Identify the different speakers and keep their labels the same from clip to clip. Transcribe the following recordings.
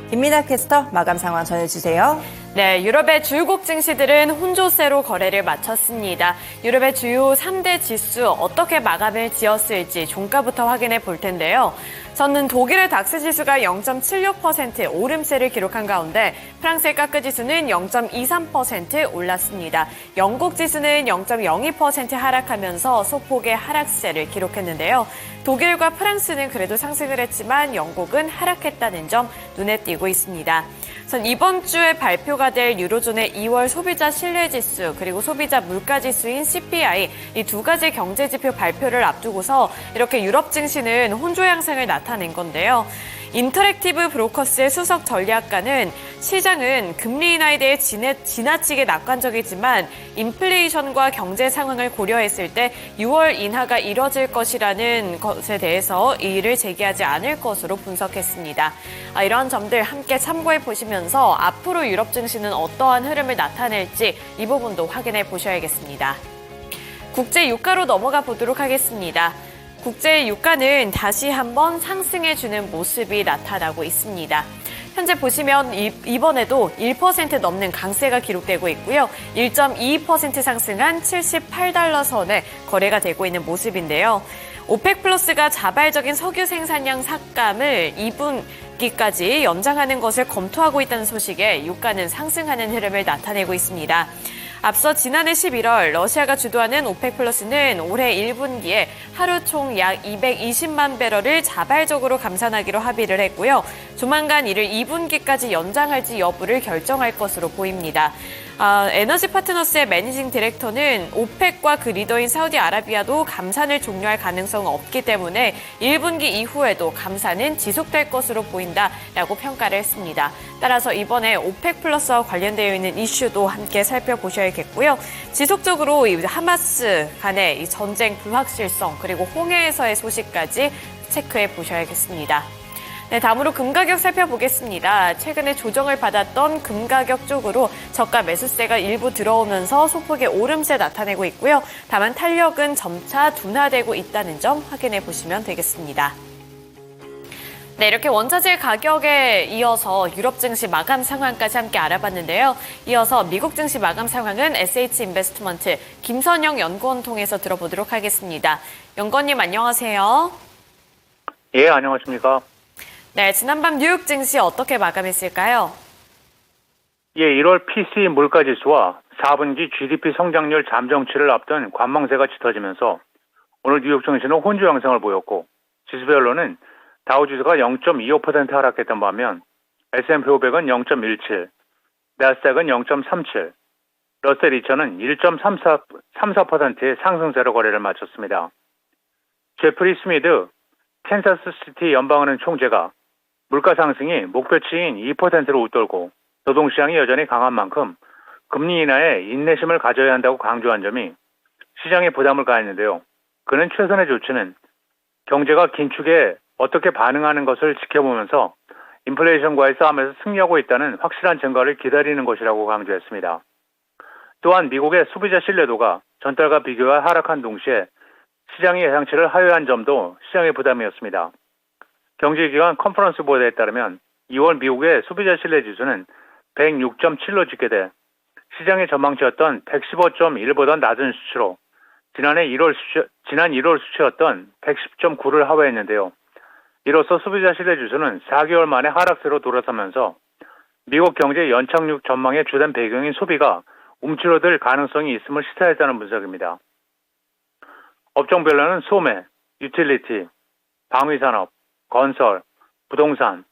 Speaker 1: 김민아 캐스터 마감 상황 전해주세요.
Speaker 2: 네, 유럽의 주요국 증시들은 혼조세로 거래를 마쳤습니다. 유럽의 주요 3대 지수 어떻게 마감을 지었을지 종가부터 확인해 볼 텐데요. 저는 독일의 닥스 지수가 0.76% 오름세를 기록한 가운데 프랑스의 까크 지수는 0.23% 올랐습니다. 영국 지수는 0.02% 하락하면서 소폭의 하락세를 기록했는데요. 독일과 프랑스는 그래도 상승을 했지만 영국은 하락했다는 점 눈에 띄고 있습니다. 전 이번 주에 발표가 될 유로존의 2월 소비자 신뢰지수 그리고 소비자 물가지수인 CPI 이 두 가지 경제지표 발표를 앞두고서 이렇게 유럽 증시는 혼조 양상을 나타낸 건데요. 인터랙티브 브로커스의 수석 전략가는 시장은 금리 인하에 대해 지나치게 낙관적이지만 인플레이션과 경제 상황을 고려했을 때 6월 인하가 이뤄질 것이라는 것에 대해서 이의를 제기하지 않을 것으로 분석했습니다. 이러한 점들 함께 참고해 보시면서 앞으로 유럽 증시는 어떠한 흐름을 나타낼지 이 부분도 확인해 보셔야겠습니다. 국제 유가로 넘어가 보도록 하겠습니다. 국제 유가는 다시 한번 상승해주는 모습이 나타나고 있습니다. 현재 보시면 이번에도 1% 넘는 강세가 기록되고 있고요. 1.22% 상승한 78달러 선에 거래가 되고 있는 모습인데요. 오펙 플러스가 자발적인 석유 생산량 삭감을 2분기까지 연장하는 것을 검토하고 있다는 소식에 유가는 상승하는 흐름을 나타내고 있습니다. 앞서 지난해 11월 러시아가 주도하는 오펙 플러스는 올해 1분기에 하루 총 약 220만 배럴을 자발적으로 감산하기로 합의를 했고요. 조만간 이를 2분기까지 연장할지 여부를 결정할 것으로 보입니다. 에너지 파트너스의 매니징 디렉터는 오펙과 그 리더인 사우디아라비아도 감산을 종료할 가능성은 없기 때문에 1분기 이후에도 감산은 지속될 것으로 보인다라고 평가를 했습니다. 따라서 이번에 오펙 플러스와 관련되어 있는 이슈도 함께 살펴보셔야겠고요. 지속적으로 이 하마스 간의 이 전쟁 불확실성 그리고 홍해에서의 소식까지 체크해 보셔야겠습니다. 네, 다음으로 금 가격 살펴보겠습니다. 최근에 조정을 받았던 금 가격 쪽으로 저가 매수세가 일부 들어오면서 소폭의 오름세 나타내고 있고요. 다만 탄력은 점차 둔화되고 있다는 점 확인해 보시면 되겠습니다. 네, 이렇게 원자재 가격에 이어서 유럽 증시 마감 상황까지 함께 알아봤는데요. 이어서 미국 증시 마감 상황은 SH 인베스트먼트 김선영 연구원 통해서 들어보도록 하겠습니다. 연구원님 안녕하세요.
Speaker 3: 예, 안녕하십니까.
Speaker 2: 네, 지난밤 뉴욕 증시 어떻게 마감했을까요?
Speaker 3: 예, 1월 PCE 물가지수와 4분기 GDP 성장률 잠정치를 앞둔 관망세가 짙어지면서 오늘 뉴욕 증시는 혼조 양상을 보였고 지수별로는 다우지수가 0.25% 하락했던 반면 S&P 500은 0.17, 나스닥은 0.37, 러셀 2000은 1.34%의 상승세로 거래를 마쳤습니다. 제프리 스미드 캔사스시티 연방은행 총재가 물가 상승이 목표치인 2%로 웃돌고 노동시장이 여전히 강한 만큼 금리 인하에 인내심을 가져야 한다고 강조한 점이 시장에 부담을 가했는데요. 그는 최선의 조치는 경제가 긴축에 어떻게 반응하는 것을 지켜보면서 인플레이션과의 싸움에서 승리하고 있다는 확실한 증거를 기다리는 것이라고 강조했습니다. 또한 미국의 소비자 신뢰도가 전달과 비교해 하락한 동시에 시장의 예상치를 하회한 점도 시장의 부담이었습니다. 경제기관 컨퍼런스 보도에 따르면 2월 미국의 소비자 신뢰지수는 106.7로 집계돼 시장의 전망치였던 115.1보다 낮은 수치로 지난 1월 수치였던 110.9를 하회했는데요. 이로써 소비자 신뢰지수는 4개월 만에 하락세로 돌아서면서 미국 경제 연착륙 전망의 주된 배경인 소비가 움츠러들 가능성이 있음을 시사했다는 분석입니다. 업종별로는 소매, 유틸리티, 방위산업, 건설, 부동산,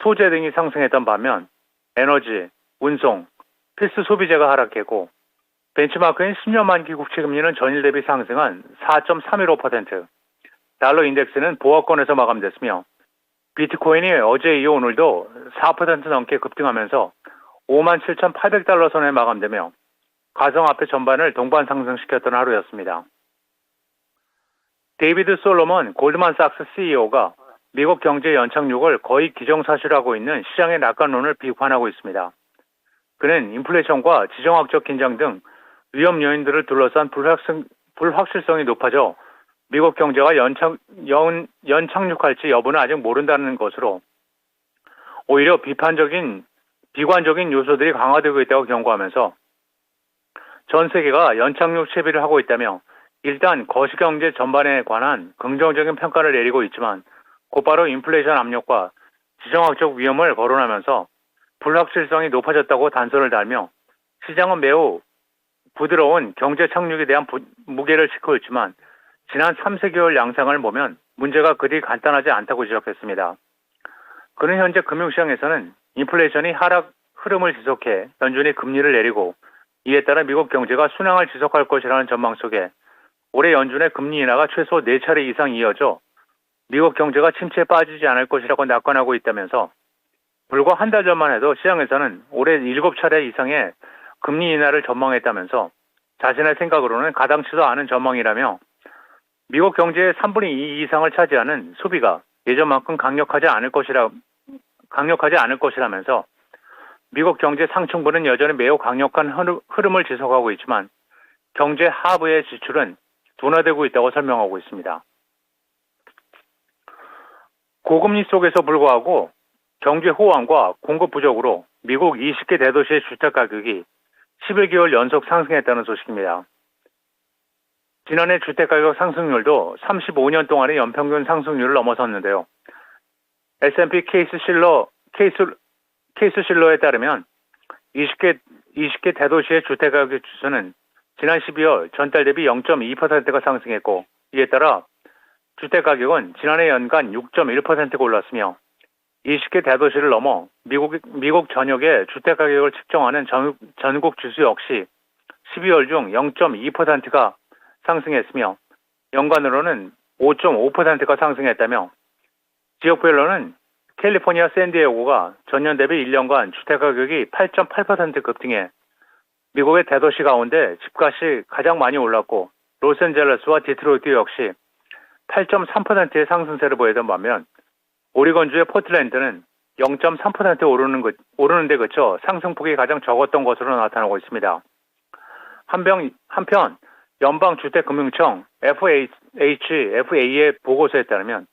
Speaker 3: 소재 등이 상승했던 반면 에너지, 운송, 필수 소비재가 하락했고 벤치마크인 10년 만기 국채 금리는 전일 대비 상승한 4.315%, 달러 인덱스는 보합권에서 마감됐으며 비트코인이 어제 이어 오늘도 4% 넘게 급등하면서 57,800달러 선에 마감되며 가성화폐 전반을 동반 상승시켰던 하루였습니다. 데이비드 솔로몬 골드만삭스 CEO가 미국 경제 연착륙을 거의 기정사실화하고 있는 시장의 낙관론을 비판하고 있습니다. 그는 인플레이션과 지정학적 긴장 등 위험 요인들을 둘러싼 불확실성이 높아져 미국 경제가 연착륙할지 여부는 아직 모른다는 것으로 오히려 비관적인 요소들이 강화되고 있다고 경고하면서 전 세계가 연착륙 채비를 하고 있다며 일단 거시경제 전반에 관한 긍정적인 평가를 내리고 있지만 곧바로 인플레이션 압력과 지정학적 위험을 거론하면서 불확실성이 높아졌다고 단서를 달며 시장은 매우 부드러운 경제 착륙에 대한 무게를 싣고 있지만 지난 3-4개월 양상을 보면 문제가 그리 간단하지 않다고 지적했습니다. 그는 현재 금융시장에서는 인플레이션이 하락 흐름을 지속해 연준이 금리를 내리고 이에 따라 미국 경제가 순항을 지속할 것이라는 전망 속에 올해 연준의 금리 인하가 최소 4차례 이상 이어져 미국 경제가 침체에 빠지지 않을 것이라고 낙관하고 있다면서 불과 한 달 전만 해도 시장에서는 올해 7차례 이상의 금리 인하를 전망했다면서 자신의 생각으로는 가당치도 않은 전망이라며 미국 경제의 3분의 2 이상을 차지하는 소비가 예전만큼 강력하지 않을 것이라면서 미국 경제 상층부는 여전히 매우 강력한 흐름을 지속하고 있지만 경제 하부의 지출은 둔화되고 있다고 설명하고 있습니다. 고금리 속에서 불구하고 경제 호황과 공급 부족으로 미국 20개 대도시의 주택 가격이 11개월 연속 상승했다는 소식입니다. 지난해 주택가격 상승률도 35년 동안의 연평균 상승률을 넘어섰는데요. S&P 케이스 실러에 따르면 20개 대도시의 주택가격 지수는 지난 12월 전달 대비 0.2%가 상승했고 이에 따라 주택가격은 지난해 연간 6.1%가 올랐으며 20개 대도시를 넘어 미국 전역의 주택가격을 측정하는 전국 지수 역시 12월 중 0.2%가 상승했으며 연간으로는 5.5%가 상승했다며 지역별로는 캘리포니아 샌디에고가 전년 대비 1년간 주택가격이 8.8% 급등해 미국의 대도시 가운데 집값이 가장 많이 올랐고 로스앤젤레스와 디트로이트 역시 8.3%의 상승세를 보이던 반면 오리건주의 포틀랜드는 0.3% 오르는 데 그쳐 상승폭이 가장 적었던 것으로 나타나고 있습니다. 한편 연방주택금융청 FHFA의 보고서에 따르면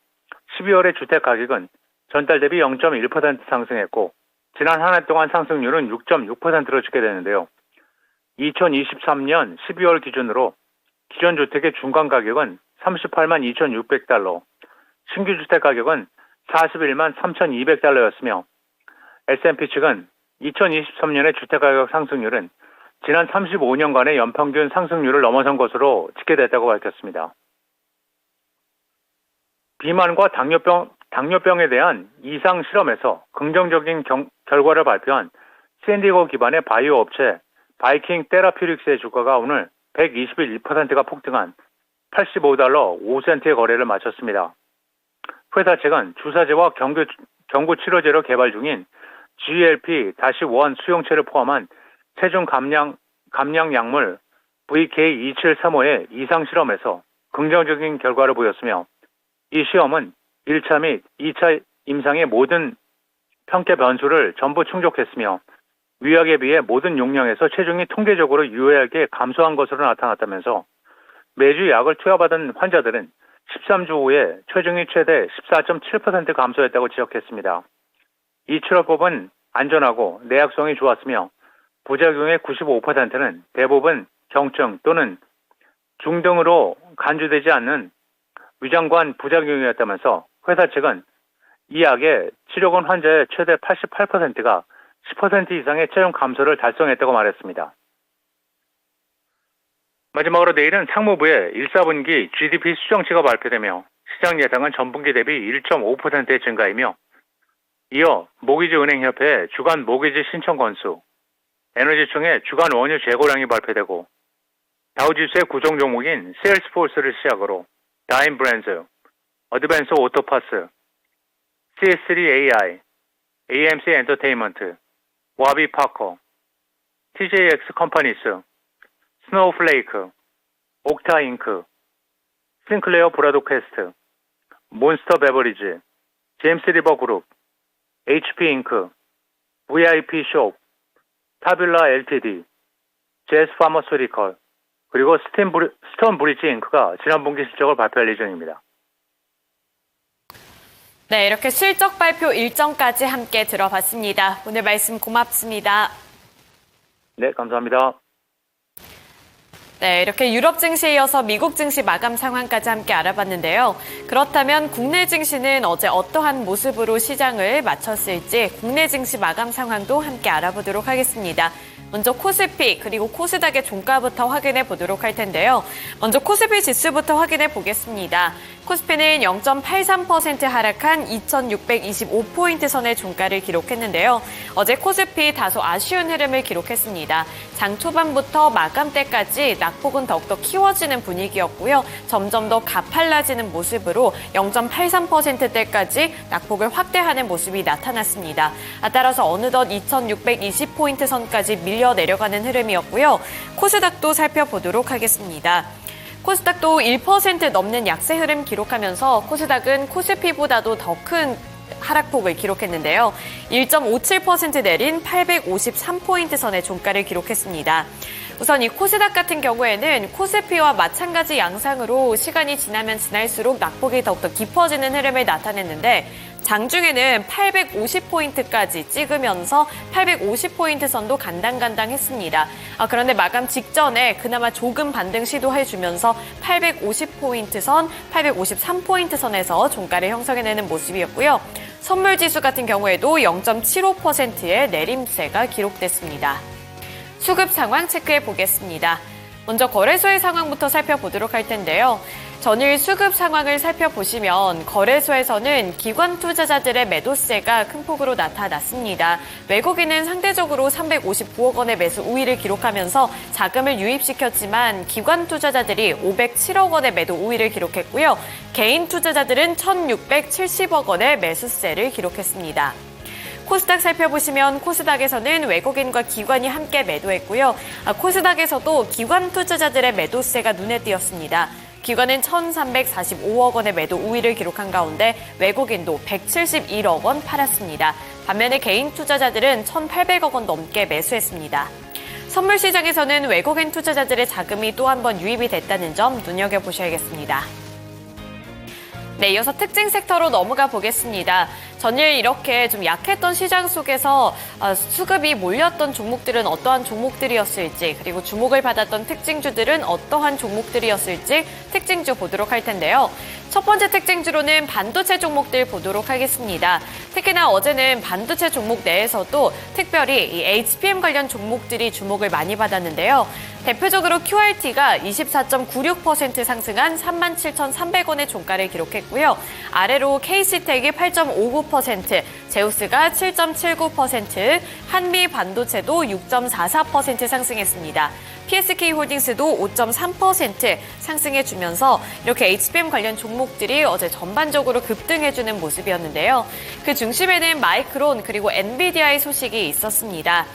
Speaker 3: 12월의 주택가격은 전달 대비 0.1% 상승했고 지난 한 해 동안 상승률은 6.6%로 집계되는데요. 2023년 12월 기준으로 기존 주택의 중간 가격은 38만 2,600달러, 신규 주택 가격은 41만 3,200달러였으며 S&P 측은 2023년의 주택가격 상승률은 지난 35년간의 연평균 상승률을 넘어선 것으로 집계됐다고 밝혔습니다. 비만과 당뇨병에 대한 이상 실험에서 긍정적인 결과를 발표한 샌디에고 기반의 바이오 업체 바이킹 테라퓨틱스의 주가가 오늘 121%가 폭등한 $85 5센트의 거래를 마쳤습니다. 회사 측은 주사제와 경구 치료제로 개발 중인 GLP-1 수용체를 포함한 체중 감량 약물 VK2735의 이상 실험에서 긍정적인 결과를 보였으며 이 시험은 1차 및 2차 임상의 모든 평가 변수를 전부 충족했으며 위약에 비해 모든 용량에서 체중이 통계적으로 유의하게 감소한 것으로 나타났다면서 매주 약을 투여받은 환자들은 13주 후에 체중이 최대 14.7% 감소했다고 지적했습니다. 이 치료법은 안전하고 내약성이 좋았으며 부작용의 95%는 대부분 경증 또는 중등으로 간주되지 않는 위장관 부작용이었다면서 회사 측은 이 약의 치료권 환자의 최대 88%가 10% 이상의 체중 감소를 달성했다고 말했습니다. 마지막으로 내일은 상무부의 1사분기 GDP 수정치가 발표되며 시장 예상은 전분기 대비 1.5%의 증가이며 이어 모기지은행협회의 주간 모기지 신청 건수, 에너지청의 주간 원유 재고량이 발표되고 다우지수의 구성 종목인 세일스포스를 시작으로 다임 브랜드, 어드밴스 오토파스, CS3AI, AMC 엔터테인먼트, 와비 파커, TJX 컴퍼니스, 스노우플레이크, 옥타 잉크, 싱클레어 브라도캐스트, 몬스터 베버리지, 제임스 리버 그룹, HP 잉크, VIP 숍, 타빌라 LTD, 제스 파머스리컬, 그리고 스톤 브리지 잉크가 지난 분기 실적을 발표할 예정입니다.
Speaker 2: 네, 이렇게 실적 발표 일정까지 함께 들어봤습니다. 오늘 말씀 고맙습니다.
Speaker 3: 네, 감사합니다.
Speaker 2: 네, 이렇게 유럽 증시에 이어서 미국 증시 마감 상황까지 함께 알아봤는데요. 그렇다면 국내 증시는 어제 어떠한 모습으로 시장을 마쳤을지 국내 증시 마감 상황도 함께 알아보도록 하겠습니다. 먼저 코스피 그리고 코스닥의 종가부터 확인해 보도록 할 텐데요. 먼저 코스피 지수부터 확인해 보겠습니다. 코스피는 0.83% 하락한 2625포인트 선의 종가를 기록했는데요. 어제 코스피 다소 아쉬운 흐름을 기록했습니다. 장 초반부터 마감 때까지 낙폭은 더욱더 키워지는 분위기였고요. 점점 더 가팔라지는 모습으로 0.83%대까지 낙폭을 확대하는 모습이 나타났습니다. 따라서 어느덧 2620포인트 선까지 밀려 내려가는 흐름이었고요. 코스닥도 살펴보도록 하겠습니다. 코스닥도 1% 넘는 약세 흐름 기록하면서 코스닥은 코스피보다도 더 큰 하락폭을 기록했는데요. 1.57% 내린 853포인트 선의 종가를 기록했습니다. 우선 이 코스닥 같은 경우에는 코스피와 마찬가지 양상으로 시간이 지나면 지날수록 낙폭이 더욱더 깊어지는 흐름을 나타냈는데 장중에는 850포인트까지 찍으면서 850포인트 선도 간당간당했습니다. 그런데 마감 직전에 그나마 조금 반등 시도해주면서 850포인트 선, 853포인트 선에서 종가를 형성해내는 모습이었고요. 선물지수 같은 경우에도 0.75%의 내림세가 기록됐습니다. 수급 상황 체크해 보겠습니다. 먼저 거래소의 상황부터 살펴보도록 할 텐데요. 전일 수급 상황을 살펴보시면 거래소에서는 기관 투자자들의 매도세가 큰 폭으로 나타났습니다. 외국인은 상대적으로 359억 원의 매수 우위를 기록하면서 자금을 유입시켰지만 기관 투자자들이 507억 원의 매도 우위를 기록했고요. 개인 투자자들은 1,670억 원의 매수세를 기록했습니다. 코스닥 살펴보시면 코스닥에서는 외국인과 기관이 함께 매도했고요. 코스닥에서도 기관 투자자들의 매도세가 눈에 띄었습니다. 기관은 1,345억 원의 매도 우위를 기록한 가운데 외국인도 171억 원 팔았습니다. 반면에 개인 투자자들은 1,800억 원 넘게 매수했습니다. 선물 시장에서는 외국인 투자자들의 자금이 또 한 번 유입이 됐다는 점 눈여겨보셔야겠습니다. 네, 이어서 특징 섹터로 넘어가 보겠습니다. 전일 이렇게 좀 약했던 시장 속에서 수급이 몰렸던 종목들은 어떠한 종목들이었을지, 그리고 주목을 받았던 특징주들은 어떠한 종목들이었을지 특징주 보도록 할 텐데요. 첫 번째 특징주로는 반도체 종목들 보도록 하겠습니다. 특히나 어제는 반도체 종목 내에서도 특별히 이 HBM 관련 종목들이 주목을 많이 받았는데요. 대표적으로 QRT가 24.96% 상승한 37,300원의 종가를 기록했고요. 아래로 KC텍이 8.59%, 제우스가 7.79%, 한미반도체도 6.44% 상승했습니다. PSK홀딩스도 5.3% 상승해주면서 이렇게 HBM 관련 종목들이 어제 전반적으로 급등해주는 모습이었는데요. 그 중심에는 마이크론 그리고 엔비디아의 소식이 있었습니다.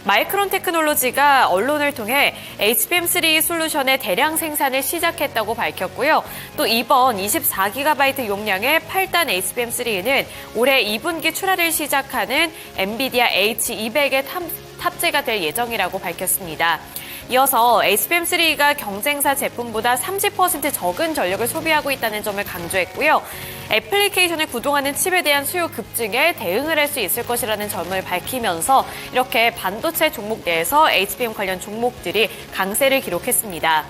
Speaker 2: 마이크론 테크놀로지가 언론을 통해 HBM3 솔루션의 대량 생산을 시작했다고 밝혔고요. 또 이번 24GB 용량의 8단 HBM3는 올해 2분기 출하를 시작하는 엔비디아 H200에 탑재가 될 예정이라고 밝혔습니다. 이어서 HBM3가 경쟁사 제품보다 30% 적은 전력을 소비하고 있다는 점을 강조했고요. 애플리케이션을 구동하는 칩에 대한 수요 급증에 대응을 할 수 있을 것이라는 점을 밝히면서 이렇게 반도체 종목 내에서 HBM 관련 종목들이 강세를 기록했습니다.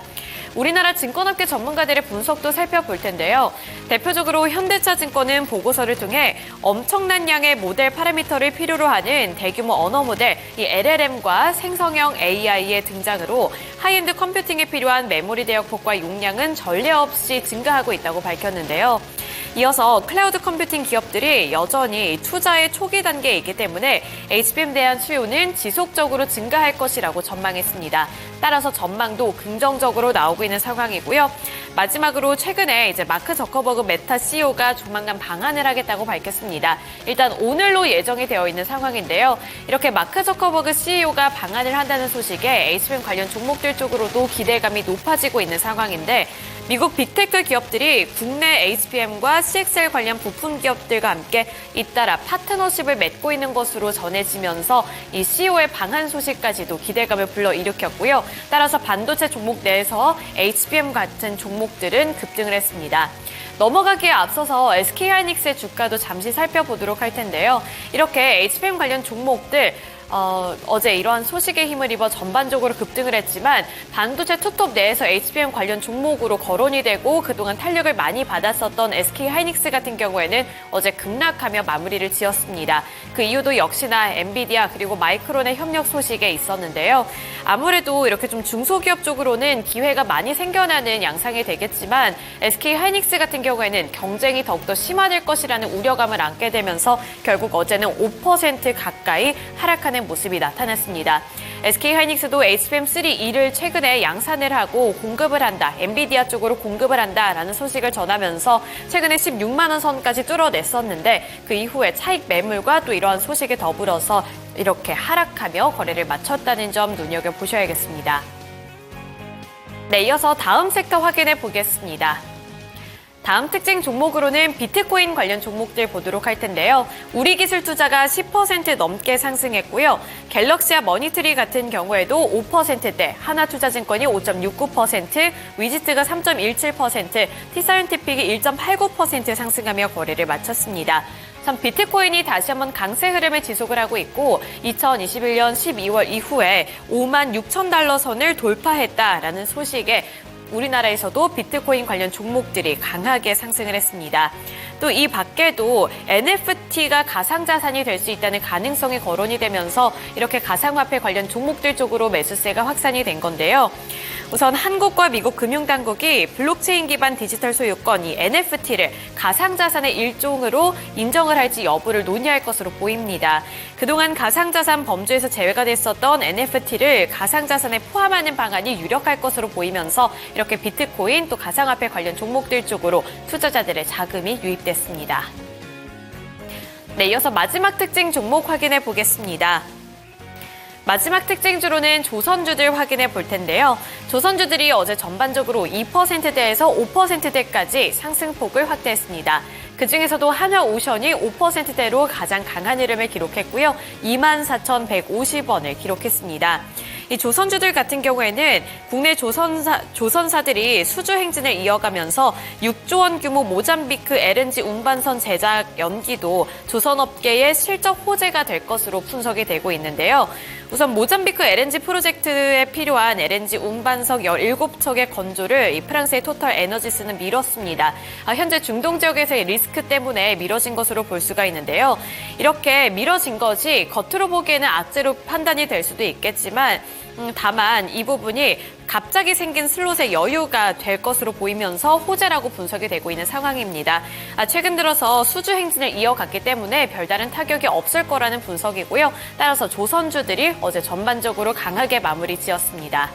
Speaker 2: 우리나라 증권업계 전문가들의 분석도 살펴볼 텐데요. 대표적으로 현대차증권은 보고서를 통해 엄청난 양의 모델 파라미터를 필요로 하는 대규모 언어 모델, 이 LLM과 생성형 AI의 등장으로 하이엔드 컴퓨팅에 필요한 메모리 대역폭과 용량은 전례 없이 증가하고 있다고 밝혔는데요. 이어서 클라우드 컴퓨팅 기업들이 여전히 투자의 초기 단계에 있기 때문에 HBM에 대한 수요는 지속적으로 증가할 것이라고 전망했습니다. 따라서 전망도 긍정적으로 나오고 있는 상황이고요. 마지막으로 최근에 이제 마크 저커버그 메타 CEO가 조만간 방한을 하겠다고 밝혔습니다. 일단 오늘로 예정이 되어 있는 상황인데요. 이렇게 마크 저커버그 CEO가 방한을 한다는 소식에 HBM 관련 종목들 쪽으로도 기대감이 높아지고 있는 상황인데 미국 빅테크 기업들이 국내 HBM과 CXL 관련 부품 기업들과 함께 잇따라 파트너십을 맺고 있는 것으로 전해지면서 이 CEO의 방한 소식까지도 기대감을 불러일으켰고요. 따라서 반도체 종목 내에서 HBM 같은 종목들은 급등을 했습니다. 넘어가기에 앞서서 SK하이닉스의 주가도 잠시 살펴보도록 할 텐데요. 이렇게 HBM 관련 종목들 어제 이러한 소식에 힘을 입어 전반적으로 급등을 했지만 반도체 투톱 내에서 HBM 관련 종목으로 거론이 되고 그동안 탄력을 많이 받았었던 SK하이닉스 같은 경우에는 어제 급락하며 마무리를 지었습니다. 그 이유도 역시나 엔비디아 그리고 마이크론의 협력 소식에 있었는데요. 아무래도 이렇게 좀 중소기업 쪽으로는 기회가 많이 생겨나는 양상이 되겠지만 SK하이닉스 같은 경우에는 경쟁이 더욱더 심화될 것이라는 우려감을 안게 되면서 결국 어제는 5% 가까이 하락하는 모습이 나타났습니다. SK하이닉스도 HBM3E를 최근에 양산을 하고 공급을 한다, 엔비디아 쪽으로 공급을 한다라는 소식을 전하면서 최근에 16만 원 선까지 뚫어냈었는데 그 이후에 차익 매물과 또 이러한 소식에 더불어서 이렇게 하락하며 거래를 마쳤다는 점 눈여겨보셔야겠습니다. 네, 이어서 다음 섹터 확인해 보겠습니다. 다음 특징 종목으로는 비트코인 관련 종목들 보도록 할 텐데요. 우리기술투자가 10% 넘게 상승했고요. 갤럭시와 머니트리 같은 경우에도 5%대, 하나투자증권이 5.69%, 위지트가 3.17%, 티사이언티픽이 1.89% 상승하며 거래를 마쳤습니다. 참 비트코인이 다시 한번 강세 흐름을 지속을 하고 있고 2021년 12월 이후에 5만 6천 달러 선을 돌파했다라는 소식에 우리나라에서도 비트코인 관련 종목들이 강하게 상승을 했습니다. 또 이 밖에도 NFT가 가상자산이 될 수 있다는 가능성이 거론이 되면서 이렇게 가상화폐 관련 종목들 쪽으로 매수세가 확산이 된 건데요. 우선 한국과 미국 금융당국이 블록체인 기반 디지털 소유권, 이 NFT를 가상자산의 일종으로 인정을 할지 여부를 논의할 것으로 보입니다. 그동안 가상자산 범주에서 제외가 됐었던 NFT를 가상자산에 포함하는 방안이 유력할 것으로 보이면서 이렇게 비트코인 또 가상화폐 관련 종목들 쪽으로 투자자들의 자금이 유입됐습니다. 네, 이어서 마지막 특징 종목 확인해 보겠습니다. 마지막 특징주로는 조선주들 확인해 볼 텐데요. 조선주들이 어제 전반적으로 2%대에서 5%대까지 상승폭을 확대했습니다. 그중에서도 한화오션이 5%대로 가장 강한 흐름을 기록했고요. 24,150원을 기록했습니다. 이 조선주들 같은 경우에는 국내 조선사들이 수주 행진을 이어가면서 6조 원 규모 모잠비크 LNG 운반선 제작 연기도 조선업계의 실적 호재가 될 것으로 분석이 되고 있는데요. 우선 모잠비크 LNG 프로젝트에 필요한 LNG 운반석 17척의 건조를 이 프랑스의 토탈 에너지스는 미뤘습니다. 현재 중동 지역에서의 리스크 때문에 미뤄진 것으로 볼 수가 있는데요. 이렇게 미뤄진 것이 겉으로 보기에는 악재로 판단이 될 수도 있겠지만 다만 이 부분이 갑자기 생긴 슬롯의 여유가 될 것으로 보이면서 호재라고 분석이 되고 있는 상황입니다. 최근 들어서 수주 행진을 이어갔기 때문에 별다른 타격이 없을 거라는 분석이고요. 따라서 조선주들이 어제 전반적으로 강하게 마무리 지었습니다.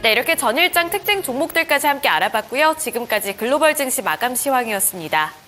Speaker 2: 네, 이렇게 전일장 특징 종목들까지 함께 알아봤고요. 지금까지 글로벌 증시 마감 시황이었습니다.